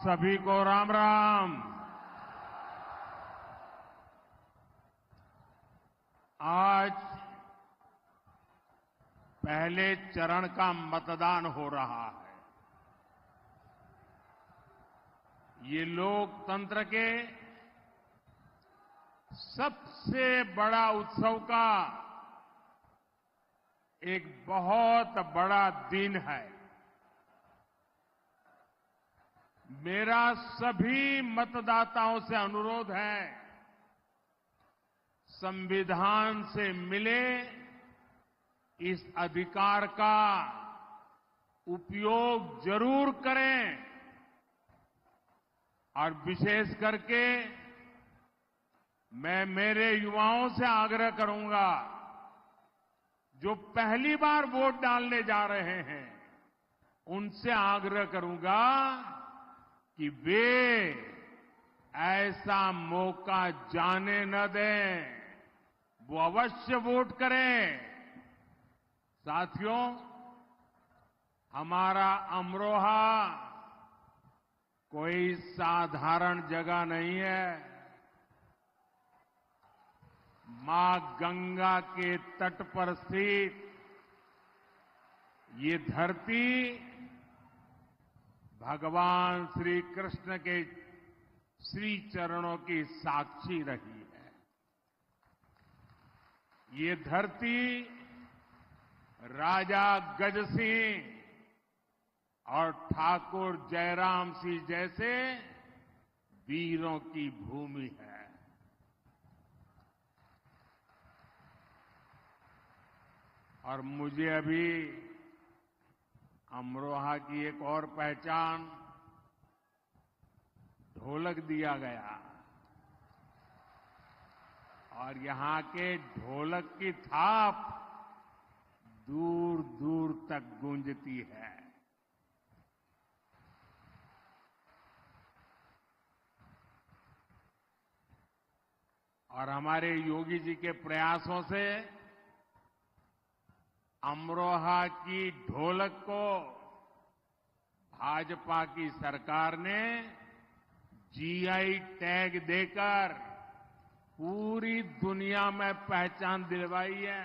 सभी को राम राम। आज पहले चरण का मतदान हो रहा है। ये लोकतंत्र के सबसे बड़ा उत्सव का एक बहुत बड़ा दिन है। मेरा सभी मतदाताओं से अनुरोध है, संविधान से मिले इस अधिकार का उपयोग जरूर करें और विशेष करके मैं मेरे युवाओं से आग्रह करूंगा, जो पहली बार वोट डालने जा रहे हैं, उनसे आग्रह करूंगा कि वे ऐसा मौका जाने न दें, वो अवश्य वोट करें। साथियों, हमारा अमरोहा कोई साधारण जगह नहीं है। मां गंगा के तट पर स्थित ये धरती भगवान श्री कृष्ण के श्री चरणों की साक्षी रही है। ये धरती राजा गज सिंह और ठाकुर जयराम सिंह जैसे वीरों की भूमि है। और मुझे अभी अमरोहा की एक और पहचान ढोलक दिया गया और यहां के ढोलक की थाप दूर दूर तक गूंजती है। और हमारे योगी जी के प्रयासों से अमरोहा की ढोलक को भाजपा की सरकार ने जीआई टैग देकर पूरी दुनिया में पहचान दिलवाई है।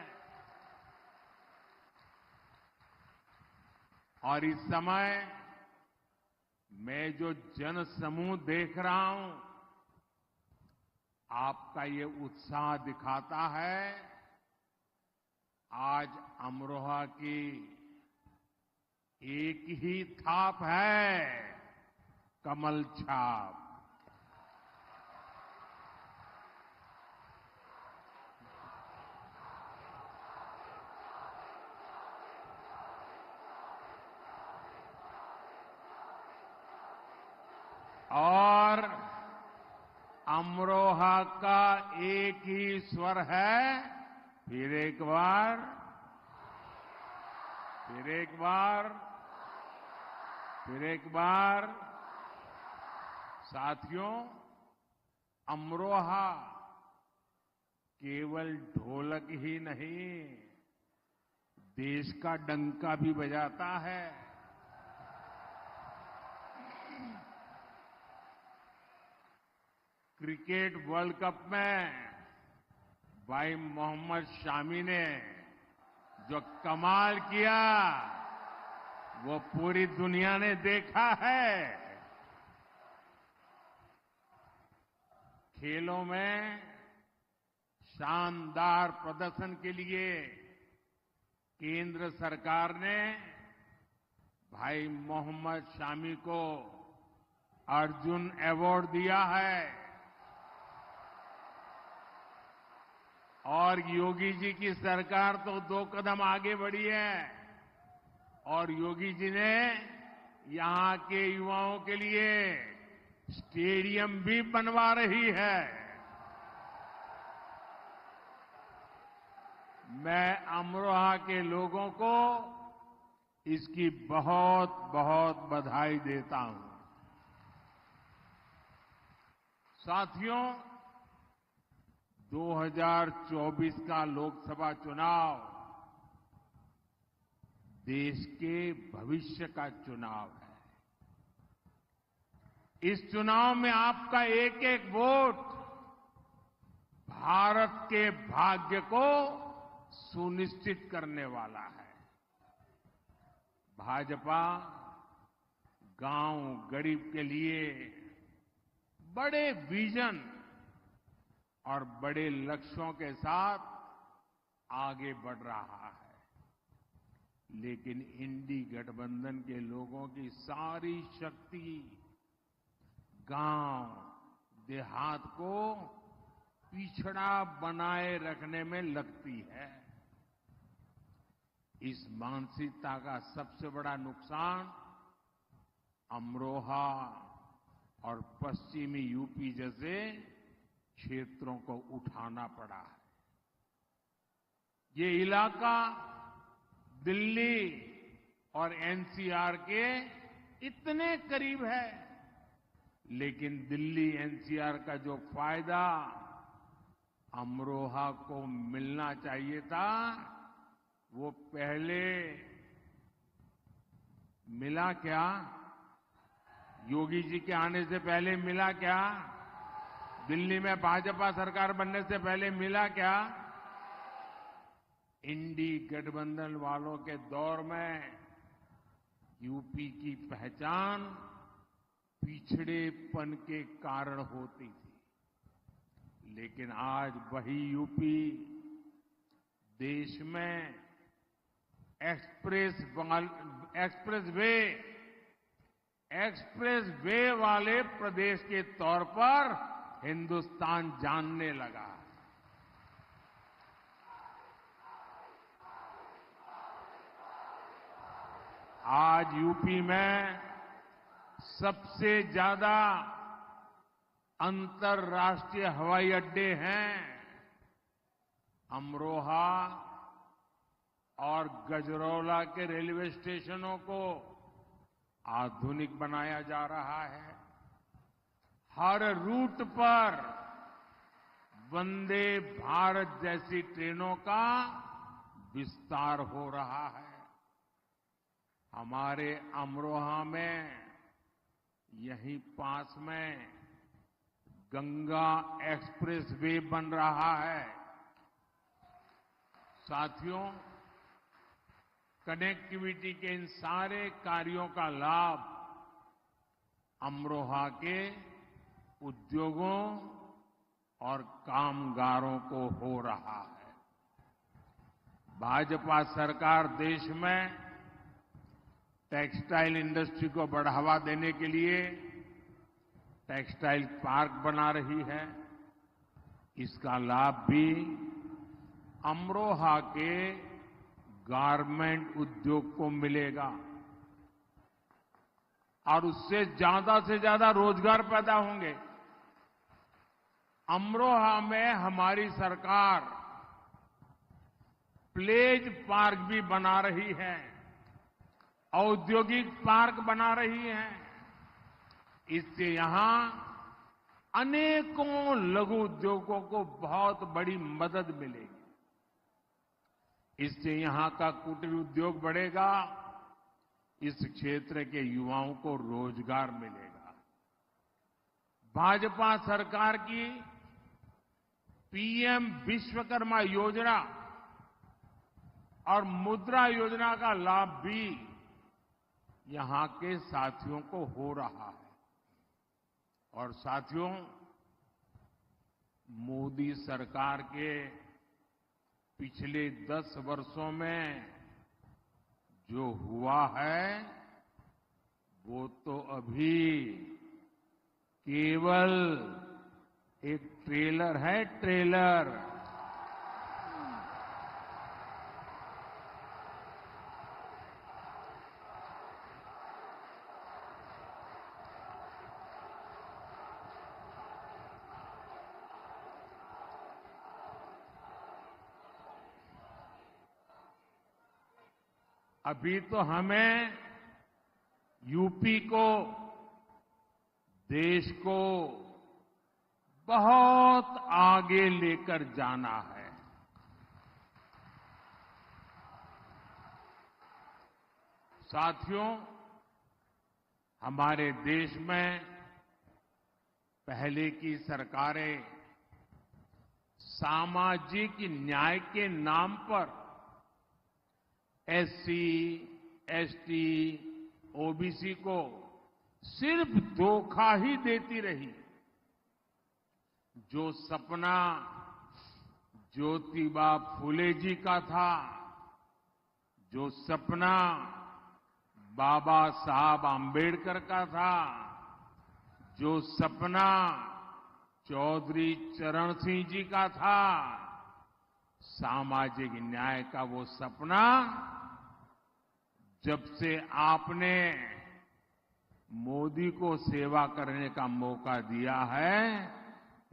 और इस समय मैं जो जनसमूह देख रहा हूं, आपका ये उत्साह दिखाता है आज अमरोहा की एक ही थाप है, कमल छाप। और अमरोहा का एक ही स्वर है, फिर एक बार, फिर एक बार, फिर एक बार। साथियों, अमरोहा केवल ढोलक ही नहीं, देश का डंका भी बजाता है। क्रिकेट वर्ल्ड कप में भाई मोहम्मद शामी ने जो कमाल किया, वो पूरी दुनिया ने देखा है। खेलों में शानदार प्रदर्शन के लिए केंद्र सरकार ने भाई मोहम्मद शामी को अर्जुन अवार्ड दिया है। और योगी जी की सरकार तो 2 कदम आगे बढ़ी है और योगी जी ने यहां के युवाओं के लिए स्टेडियम भी बनवा रही है। मैं अमरोहा के लोगों को इसकी बहुत बहुत बधाई देता हूं। साथियों, 2024 का लोकसभा चुनाव देश के भविष्य का चुनाव है। इस चुनाव में आपका एक एक वोट भारत के भाग्य को सुनिश्चित करने वाला है। भाजपा गांव गरीब के लिए बड़े विजन और बड़े लक्ष्यों के साथ आगे बढ़ रहा है, लेकिन इंडी गठबंधन के लोगों की सारी शक्ति गांव देहात को पिछड़ा बनाए रखने में लगती है। इस मानसिकता का सबसे बड़ा नुकसान अमरोहा और पश्चिमी यूपी जैसे क्षेत्रों को उठाना पड़ा है। ये इलाका दिल्ली और एनसीआर के इतने करीब है, लेकिन दिल्ली एनसीआर का जो फायदा अमरोहा को मिलना चाहिए था, वो पहले मिला क्या? योगी जी के आने से पहले मिला क्या? दिल्ली में भाजपा सरकार बनने से पहले मिला क्या? इंडी गठबंधन वालों के दौर में यूपी की पहचान पिछड़ेपन के कारण होती थी, लेकिन आज वही यूपी देश में एक्सप्रेस वे वाले प्रदेश के तौर पर हिंदुस्तान जानने लगा। आज यूपी में सबसे ज्यादा अंतर्राष्ट्रीय हवाई अड्डे हैं। अमरोहा और गजरौला के रेलवे स्टेशनों को आधुनिक बनाया जा रहा है। हर रूट पर वंदे भारत जैसी ट्रेनों का विस्तार हो रहा है। हमारे अमरोहा में यहीं पास में गंगा एक्सप्रेस वे बन रहा है। साथियों, कनेक्टिविटी के इन सारे कार्यों का लाभ अमरोहा के उद्योगों और कामगारों को हो रहा है। भाजपा सरकार देश में टेक्सटाइल इंडस्ट्री को बढ़ावा देने के लिए टेक्सटाइल पार्क बना रही है। इसका लाभ भी अमरोहा के गारमेंट उद्योग को मिलेगा और उससे ज्यादा रोजगार पैदा होंगे। अमरोहा में हमारी सरकार प्लेज पार्क भी बना रही है, औद्योगिक पार्क बना रही है। इससे यहां अनेकों लघु उद्योगों को बहुत बड़ी मदद मिलेगी। इससे यहां का कुटीर उद्योग बढ़ेगा, इस क्षेत्र के युवाओं को रोजगार मिलेगा। भाजपा सरकार की पीएम विश्वकर्मा योजना और मुद्रा योजना का लाभ भी यहां के साथियों को हो रहा है। और साथियों, मोदी सरकार के पिछले 10 वर्षों में जो हुआ है, वो तो अभी केवल एक ट्रेलर है, ट्रेलर। अभी तो हमें यूपी को, देश को बहुत आगे लेकर जाना है। साथियों, हमारे देश में पहले की सरकारें सामाजिक न्याय के नाम पर एससी, एसटी, ओबीसी को सिर्फ धोखा ही देती रही। जो सपना ज्योतिबा फुले जी का था, जो सपना बाबा साहब आम्बेडकर का था, जो सपना चौधरी चरण सिंह जी का था, सामाजिक न्याय का वो सपना जब से आपने मोदी को सेवा करने का मौका दिया है,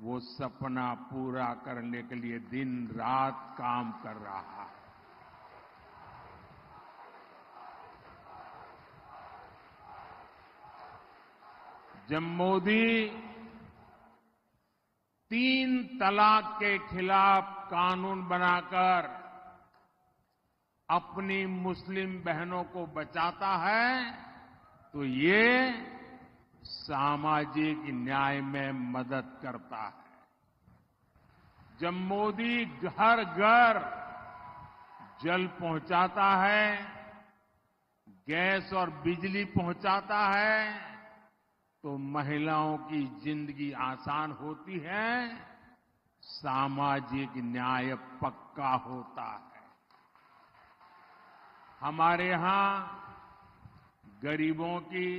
वो सपना पूरा करने के लिए दिन रात काम कर रहा है। जब मोदी 3 तलाक के खिलाफ कानून बनाकर अपनी मुस्लिम बहनों को बचाता है, तो ये सामाजिक न्याय में मदद करता है। जब मोदी घर घर जल पहुंचाता है, गैस और बिजली पहुंचाता है, तो महिलाओं की जिंदगी आसान होती है, सामाजिक न्याय पक्का होता है। हमारे यहां गरीबों की,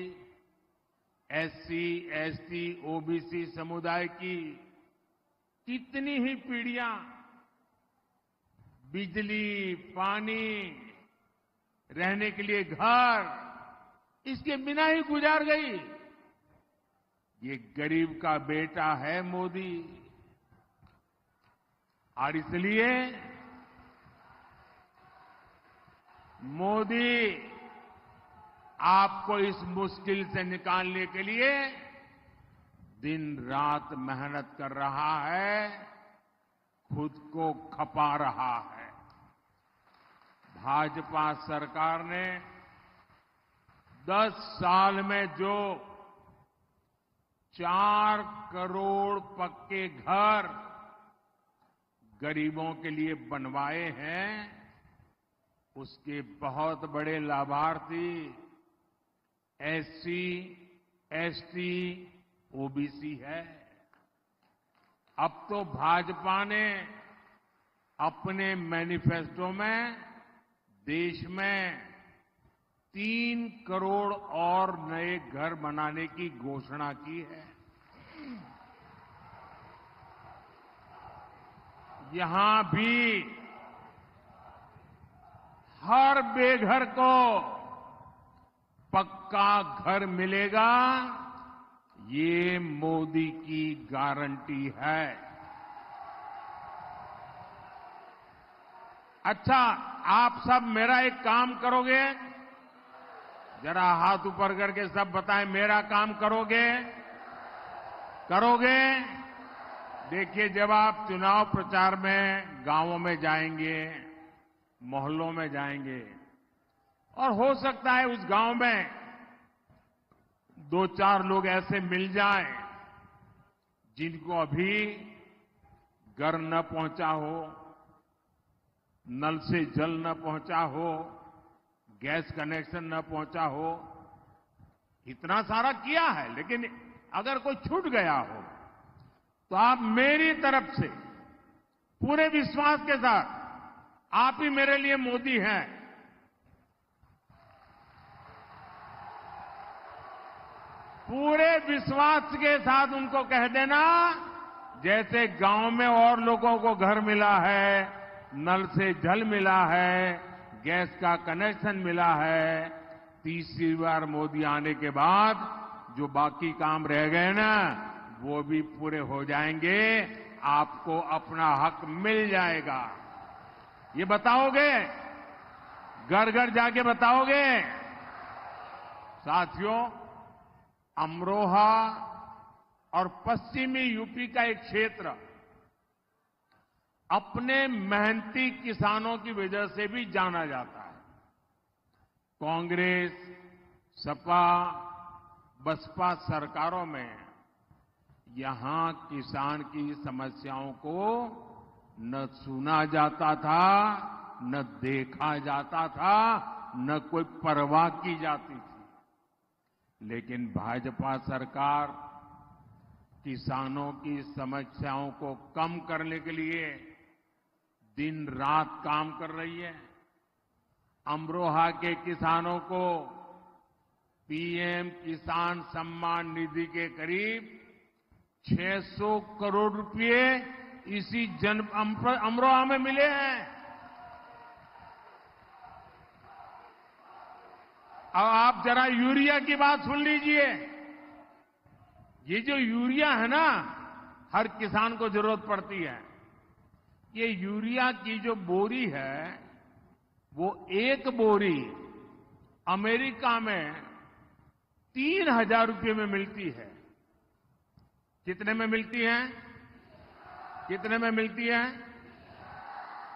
एससी, एसटी, ओबीसी समुदाय की कितनी ही पीढ़ियां बिजली, पानी, रहने के लिए घर, इसके बिना ही गुजार गई। ये गरीब का बेटा है मोदी, और इसलिए मोदी आपको इस मुश्किल से निकालने के लिए दिन रात मेहनत कर रहा है, खुद को खपा रहा है। भाजपा सरकार ने 10 साल में जो 4 करोड़ पक्के घर गरीबों के लिए बनवाए हैं, उसके बहुत बड़े लाभार्थी एससी, एसटी, ओबीसी है। अब तो भाजपा ने अपने मैनिफेस्टो में देश में 3 करोड़ और नए घर बनाने की घोषणा की है। यहां भी हर बेघर को पक्का घर मिलेगा, ये मोदी की गारंटी है। अच्छा, आप सब मेरा एक काम करोगे? जरा हाथ ऊपर करके सब बताएं, मेरा काम करोगे? करोगे? देखिए, जब आप चुनाव प्रचार में गांवों में जाएंगे, मोहल्लों में जाएंगे, और हो सकता है उस गांव में 2-4 लोग ऐसे मिल जाएं जिनको अभी घर न पहुंचा हो, नल से जल न पहुंचा हो, गैस कनेक्शन न पहुंचा हो। इतना सारा किया है, लेकिन अगर कोई छूट गया हो तो आप मेरी तरफ से पूरे विश्वास के साथ, आप ही मेरे लिए मोदी हैं, पूरे विश्वास के साथ उनको कह देना, जैसे गांव में और लोगों को घर मिला है, नल से जल मिला है, गैस का कनेक्शन मिला है, तीसरी बार मोदी आने के बाद जो बाकी काम रह गए ना, वो भी पूरे हो जाएंगे, आपको अपना हक मिल जाएगा। ये बताओगे? घर घर जाके बताओगे? साथियों, अमरोहा और पश्चिमी यूपी का एक क्षेत्र अपने मेहनती किसानों की वजह से भी जाना जाता है। कांग्रेस, सपा, बसपा सरकारों में यहां किसान की समस्याओं को न सुना जाता था, न देखा जाता था, न कोई परवाह की जाती थी। लेकिन भाजपा सरकार किसानों की समस्याओं को कम करने के लिए दिन रात काम कर रही है। अमरोहा के किसानों को पीएम किसान सम्मान निधि के करीब 600 करोड़ रुपए इसी अमरोहा में मिले हैं। अब आप जरा यूरिया की बात सुन लीजिए। ये जो यूरिया है ना, हर किसान को जरूरत पड़ती है। ये यूरिया की जो बोरी है, वो एक बोरी अमेरिका में 3,000 रुपये में मिलती है। कितने में मिलती है? कितने में मिलती है?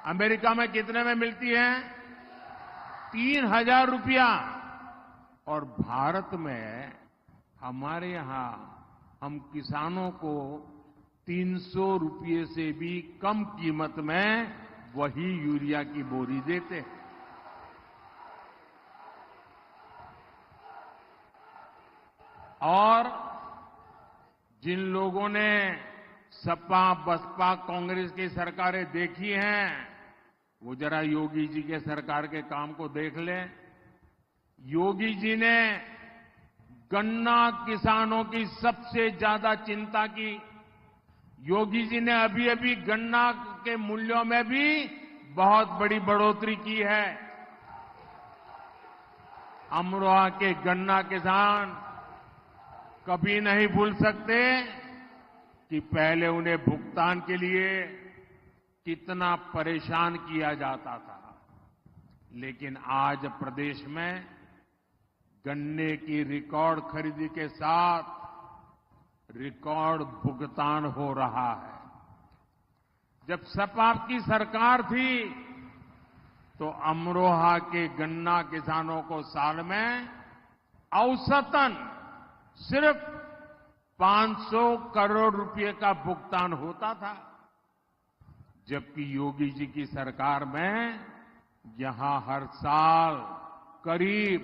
अमेरिका में कितने में मिलती है? 3,000 रुपया। और भारत में हमारे यहां हम किसानों को 300 रुपये से भी कम कीमत में वही यूरिया की बोरी देते हैं। और जिन लोगों ने सपा, बसपा, कांग्रेस की सरकारें देखी हैं, वो जरा योगी जी के सरकार के काम को देख लें। योगी जी ने गन्ना किसानों की सबसे ज्यादा चिंता की। योगी जी ने अभी अभी गन्ना के मूल्यों में भी बहुत बड़ी बढ़ोतरी की है। अमरोहा के गन्ना किसान कभी नहीं भूल सकते कि पहले उन्हें भुगतान के लिए कितना परेशान किया जाता था। लेकिन आज प्रदेश में गन्ने की रिकॉर्ड खरीदी के साथ रिकॉर्ड भुगतान हो रहा है। जब सपा की सरकार थी तो अमरोहा के गन्ना किसानों को साल में औसतन सिर्फ 500 करोड़ रुपए का भुगतान होता था। जबकि योगी जी की सरकार में यहां हर साल करीब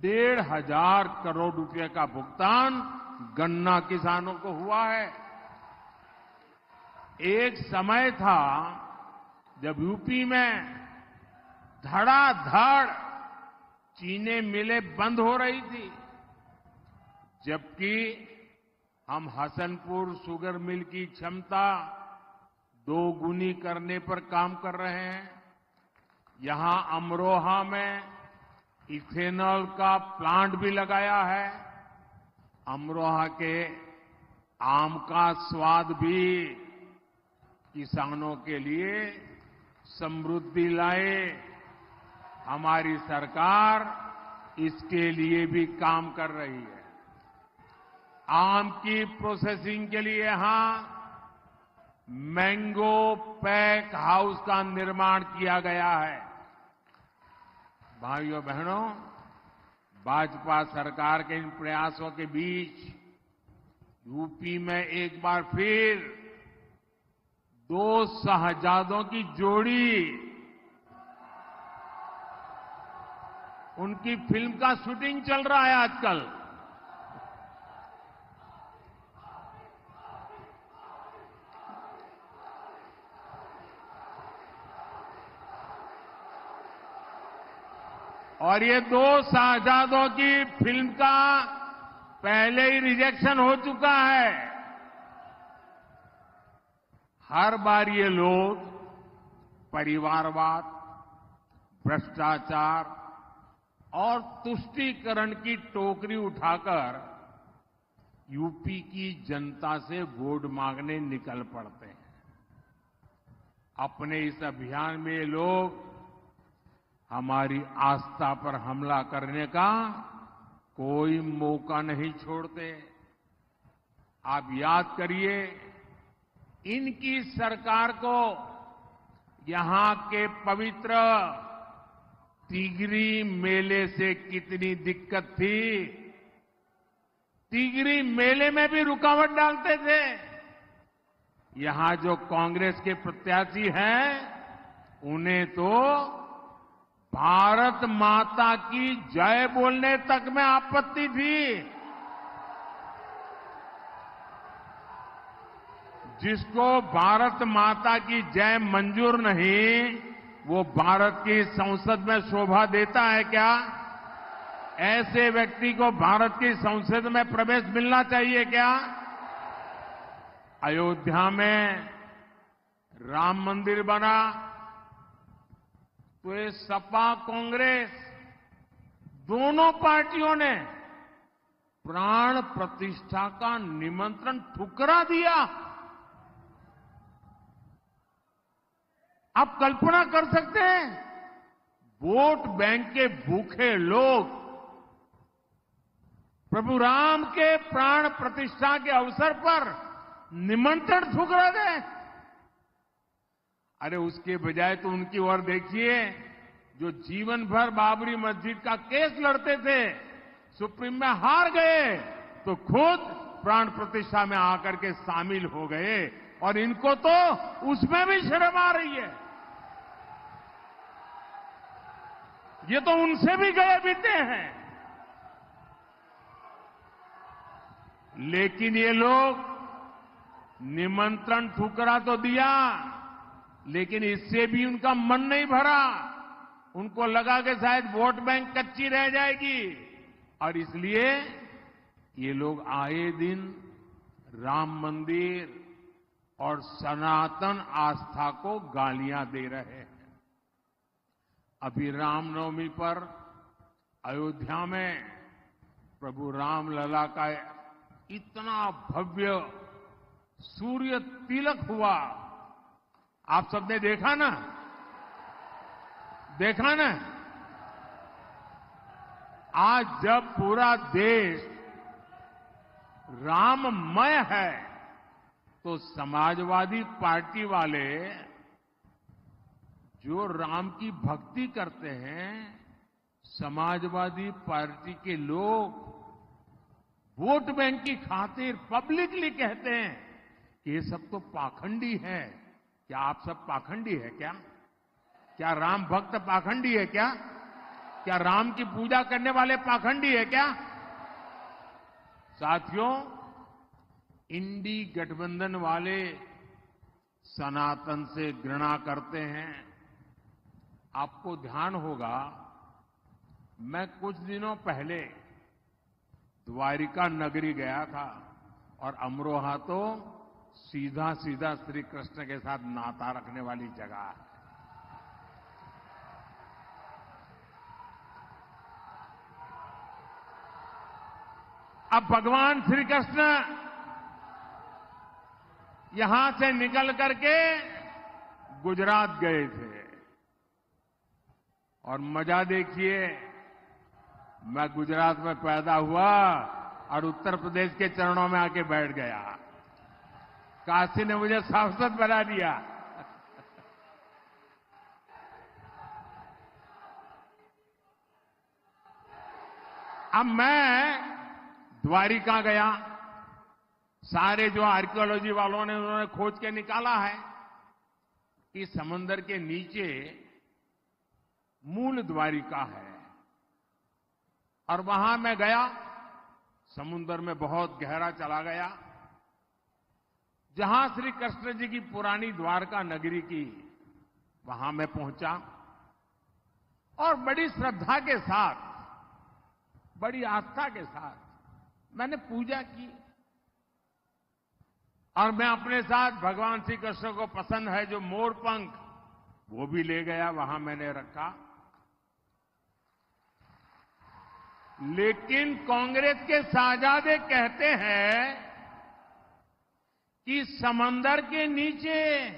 1,500 करोड़ रुपए का भुगतान गन्ना किसानों को हुआ है। एक समय था जब यूपी में धड़ाधड़ चीनी मिलें बंद हो रही थी, जबकि हम हसनपुर शुगर मिल की क्षमता 2 गुनी करने पर काम कर रहे हैं। यहां अमरोहा में इथेनॉल का प्लांट भी लगाया है। अमरोहा के आम का स्वाद भी किसानों के लिए समृद्धि लाए। हमारी सरकार इसके लिए भी काम कर रही है। आम की प्रोसेसिंग के लिए यहां मैंगो पैक हाउस का निर्माण किया गया है। भाइयों बहनों, भाजपा सरकार के इन प्रयासों के बीच यूपी में एक बार फिर 2 शहजादों की जोड़ी, उनकी फिल्म का शूटिंग चल रहा है आजकल। और ये 2 शहजादों की फिल्म का पहले ही रिजेक्शन हो चुका है। हर बार ये लोग परिवारवाद, भ्रष्टाचार और तुष्टीकरण की टोकरी उठाकर यूपी की जनता से वोट मांगने निकल पड़ते हैं। अपने इस अभियान में ये लोग हमारी आस्था पर हमला करने का कोई मौका नहीं छोड़ते। आप याद करिए, इनकी सरकार को यहां के पवित्र तिगरी मेले से कितनी दिक्कत थी। टिगरी मेले में भी रुकावट डालते थे। यहां जो कांग्रेस के प्रत्याशी हैं, उन्हें तो भारत माता की जय बोलने तक में आपत्ति थी। जिसको भारत माता की जय मंजूर नहीं, वो भारत की संसद में शोभा देता है क्या? ऐसे व्यक्ति को भारत की संसद में प्रवेश मिलना चाहिए क्या? अयोध्या में राम मंदिर बना तो ये सपा कांग्रेस दोनों पार्टियों ने प्राण प्रतिष्ठा का निमंत्रण ठुकरा दिया। आप कल्पना कर सकते हैं, वोट बैंक के भूखे लोग प्रभु राम के प्राण प्रतिष्ठा के अवसर पर निमंत्रण ठुकरा दें। अरे उसके बजाय तो उनकी ओर देखिए, जो जीवन भर बाबरी मस्जिद का केस लड़ते थे, सुप्रीम में हार गए तो खुद प्राण प्रतिष्ठा में आकर के शामिल हो गए, और इनको तो उसमें भी शर्म आ रही है। ये तो उनसे भी गए बीते हैं। लेकिन ये लोग निमंत्रण ठुकरा तो दिया, लेकिन इससे भी उनका मन नहीं भरा। उनको लगा कि शायद वोट बैंक कच्ची रह जाएगी, और इसलिए ये लोग आए दिन राम मंदिर और सनातन आस्था को गालियां दे रहे हैं। अभी रामनवमी पर अयोध्या में प्रभु रामलला का इतना भव्य सूर्य तिलक हुआ, आप सबने देखा ना? देखा ना? आज जब पूरा देश राममय है, तो समाजवादी पार्टी वाले जो राम की भक्ति करते हैं, समाजवादी पार्टी के लोग वोट बैंक की खातिर पब्लिकली कहते हैं कि ये सब तो पाखंडी है। क्या आप सब पाखंडी है क्या? क्या राम भक्त पाखंडी है क्या? क्या राम की पूजा करने वाले पाखंडी है क्या? साथियों, इंडी गठबंधन वाले सनातन से घृणा करते हैं। आपको ध्यान होगा, मैं कुछ दिनों पहले द्वारिका नगरी गया था, और अमरोहा तो सीधा सीधा श्री कृष्ण के साथ नाता रखने वाली जगह है। अब भगवान श्री कृष्ण यहां से निकल करके गुजरात गए थे, और मजा देखिए, मैं गुजरात में पैदा हुआ और उत्तर प्रदेश के चरणों में आके बैठ गया। काशी ने मुझे सांसद बना दिया। अब मैं द्वारिका गया। सारे जो आर्कियोलॉजी वालों ने, उन्होंने खोज के निकाला है कि समंदर के नीचे मूल द्वारिका है, और वहां मैं गया, समुद्र में बहुत गहरा चला गया, जहां श्री कृष्ण जी की पुरानी द्वारका नगरी की, वहां मैं पहुंचा, और बड़ी श्रद्धा के साथ, बड़ी आस्था के साथ मैंने पूजा की। और मैं अपने साथ भगवान श्री कृष्ण को पसंद है जो मोर पंख, वो भी ले गया, वहां मैंने रखा। लेकिन कांग्रेस के साहजादे कहते हैं कि समंदर के नीचे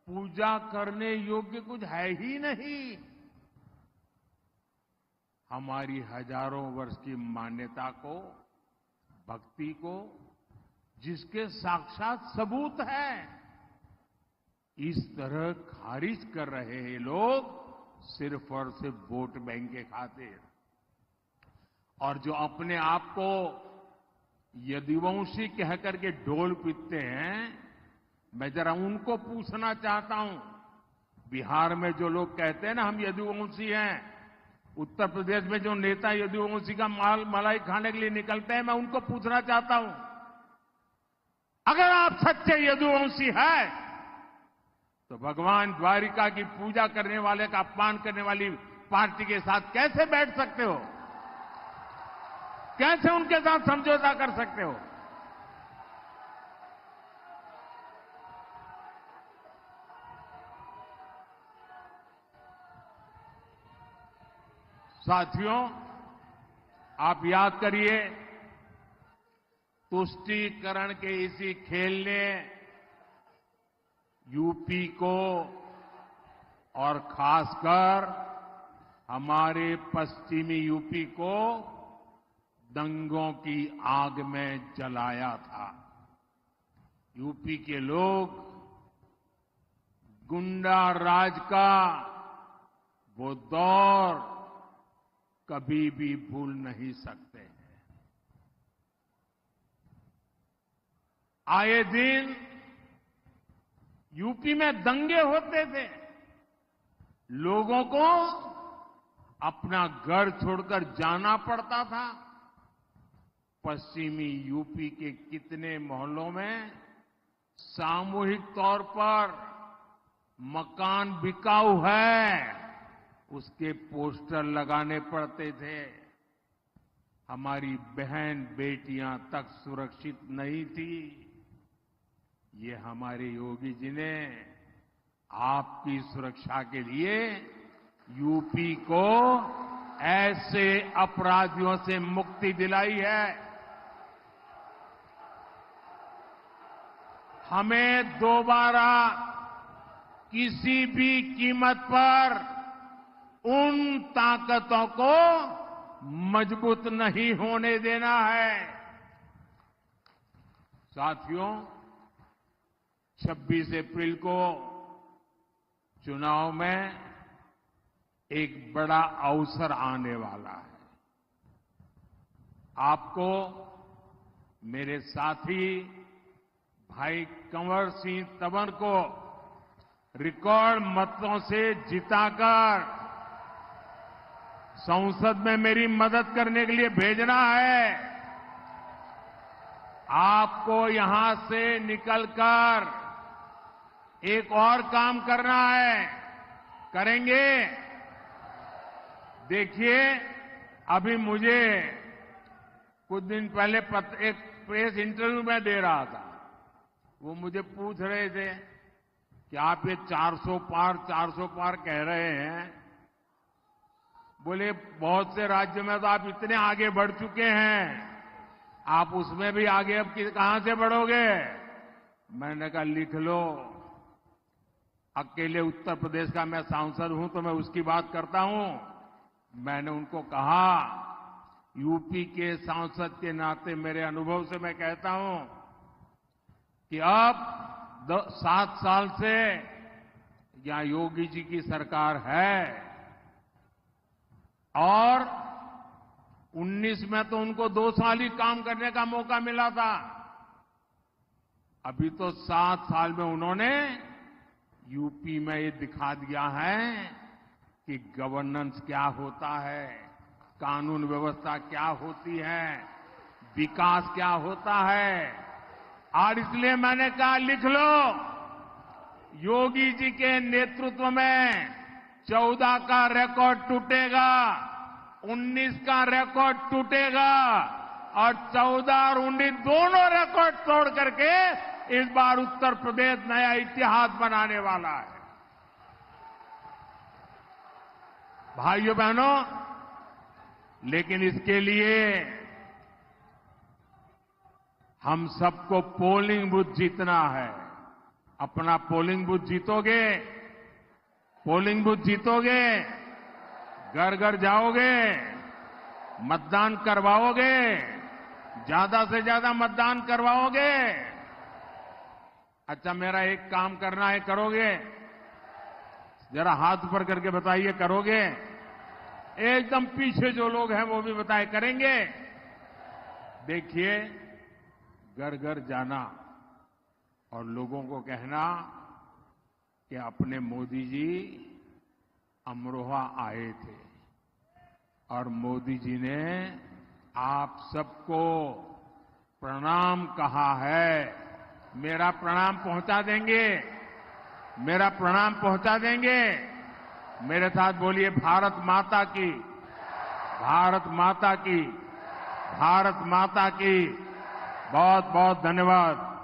पूजा करने योग्य कुछ है ही नहीं। हमारी हजारों वर्ष की मान्यता को, भक्ति को, जिसके साक्षात सबूत है, इस तरह खारिज कर रहे हैं लोग सिर्फ और सिर्फ वोट बैंक के खातिर। और जो अपने आप को यदुवंशी कह करके ढोल पीटते हैं। मैं जरा उनको पूछना चाहता हूं, बिहार में जो लोग कहते हैं ना हम यदुवंशी हैं, उत्तर प्रदेश में जो नेता यदुवंशी का मलाई खाने के लिए निकलते हैं, मैं उनको पूछना चाहता हूं, अगर आप सच्चे यदुवंशी हैं तो भगवान द्वारिका की पूजा करने वाले का अपमान करने वाली पार्टी के साथ कैसे बैठ सकते हो? कैसे उनके साथ समझौता कर सकते हो? साथियों, आप याद करिए, तुष्टीकरण के इसी खेल ने यूपी को और खासकर हमारे पश्चिमी यूपी को दंगों की आग में जलाया था। यूपी के लोग गुंडा राज का वो दौर कभी भी भूल नहीं सकते हैं। आए दिन यूपी में दंगे होते थे, लोगों को अपना घर छोड़कर जाना पड़ता था। पश्चिमी यूपी के कितने मोहल्लों में सामूहिक तौर पर मकान बिकाऊ है, उसके पोस्टर लगाने पड़ते थे। हमारी बहन बेटियां तक सुरक्षित नहीं थी। ये हमारे योगी जी ने आपकी सुरक्षा के लिए यूपी को ऐसे अपराधियों से मुक्ति दिलाई है। हमें दोबारा किसी भी कीमत पर उन ताकतों को मजबूत नहीं होने देना है। साथियों, 26 अप्रैल को चुनाव में एक बड़ा अवसर आने वाला है। आपको मेरे साथी भाई कंवर सिंह तंवर को रिकॉर्ड मतों से जिताकर संसद में मेरी मदद करने के लिए भेजना है। आपको यहां से निकलकर एक और काम करना है। करेंगे? देखिए, अभी मुझे कुछ दिन पहले एक प्रेस इंटरव्यू में दे रहा था। वो मुझे पूछ रहे थे कि आप ये 400 पार कह रहे हैं, बोले बहुत से राज्य में तो आप इतने आगे बढ़ चुके हैं, आप उसमें भी आगे अब कहां से बढ़ोगे? मैंने कहा लिख लो, अकेले उत्तर प्रदेश का मैं सांसद हूं तो मैं उसकी बात करता हूं। मैंने उनको कहा, यूपी के सांसद के नाते मेरे अनुभव से मैं कहता हूं कि अब 7 साल से यहां योगी जी की सरकार है और 19 में तो उनको 2 साल ही काम करने का मौका मिला था। अभी तो 7 साल में उन्होंने यूपी में ये दिखा दिया है कि गवर्नेंस क्या होता है, कानून व्यवस्था क्या होती है, विकास क्या होता है। और इसलिए मैंने कहा लिख लो, योगी जी के नेतृत्व में 14 का रिकॉर्ड टूटेगा, 19 का रिकॉर्ड टूटेगा और 14 और 19 दोनों रिकॉर्ड तोड़ करके इस बार उत्तर प्रदेश नया इतिहास बनाने वाला है। भाइयों बहनों, लेकिन इसके लिए हम सबको पोलिंग बूथ जीतना है। अपना पोलिंग बूथ जीतोगे, पोलिंग बूथ जीतोगे, घर घर जाओगे, मतदान करवाओगे, ज्यादा से ज्यादा मतदान करवाओगे। अच्छा, मेरा एक काम करना है, करोगे? जरा हाथ ऊपर करके बताइए, करोगे? एकदम पीछे जो लोग हैं वो भी बताएं, करेंगे? देखिए, घर घर जाना और लोगों को कहना कि अपने मोदी जी अमरोहा आए थे और मोदी जी ने आप सबको प्रणाम कहा है। मेरा प्रणाम पहुंचा देंगे? मेरा प्रणाम पहुंचा देंगे? मेरे साथ बोलिए, भारत माता की, भारत माता की, भारत माता की। बहुत बहुत धन्यवाद।